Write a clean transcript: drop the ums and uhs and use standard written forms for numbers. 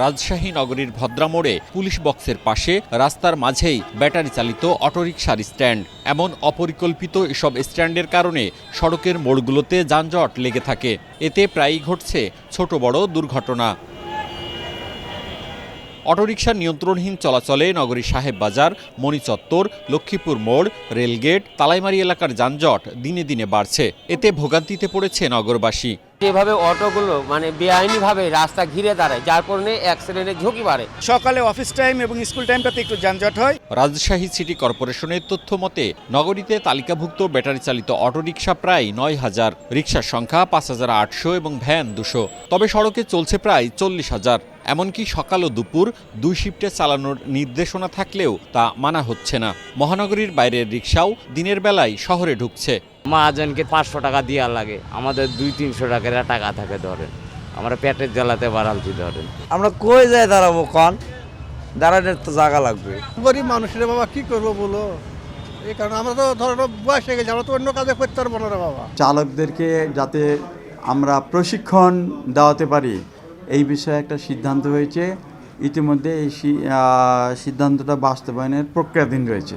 রাজশাহী নগরীর ভদ্রামোড়ে পুলিশ বক্সের পাশে রাস্তার মাঝেই ব্যাটারি চালিত অটোরিকশার স্ট্যান্ড। এমন অপরিকল্পিত এসব স্ট্যান্ডের কারণে সড়কের মোড়গুলোতে যানজট লেগে থাকে। এতে প্রায়ই ঘটছে ছোট বড় দুর্ঘটনা। অটোরিকশা নিয়ন্ত্রণহীন চলাচলে নগরীর সাহেব বাজার, মণিচত্বর, লক্ষ্মীপুর মোড়, রেলগেট, তালাইমারি এলাকার যানজট দিনে দিনে বাড়ছে। এতে ভোগান্তিতে পড়েছে নগরবাসী। যেভাবে অটোগুলো বেআইনিভাবে রাস্তা ঘিরে দাঁড়ায়, যার কারণে অ্যাক্সিডেন্টের ঝুঁকি বাড়ে। সকালে অফিস টাইম এবং স্কুল টাইমটাতে একটু যানজট হয়। রাজশাহী সিটি কর্পোরেশনের তথ্য মতে নগরীতে তালিকাভুক্ত ব্যাটারি চালিত অটোরিকশা প্রায় ৯,০০০, রিকশার সংখ্যা ৫,৮০০ এবং ভ্যান ২০০। তবে সড়কে চলছে প্রায় ৪০,০০০। এমনকি সকাল ও দুপুর ২ শিফটে চালানোর নির্দেশনা থাকলেও তা মানা হচ্ছে না। মহানগরীর বাইরের রিকশাও দিনের বেলায় শহরে ঢুকছে। মহাজনকে 500 টাকা দেওয়া লাগে, আমাদের 200-300 টাকা থাকে ধরেন। আমরা পেটের জ্বালাতে বাড়ালছি ধরেন। আমরা কই যাই দাঁড়াবো কন, দাঁড়ানোর তো জায়গা লাগবে। গরিব মানুষের বাবা কি করবো বলো, এই কারণে আমরা তো ধরো বয়স হয়ে গেছি, আমরা তো অন্য কাজে করতে পারবো না রে বাবা। চালকদেরকে যাতে আমরা প্রশিক্ষণ দেওয়াতে পারি এই বিষয়ে একটা সিদ্ধান্ত হয়েছে। ইতিমধ্যে এই সিদ্ধান্তটা বাস্তবায়নের প্রক্রিয়াধীন রয়েছে।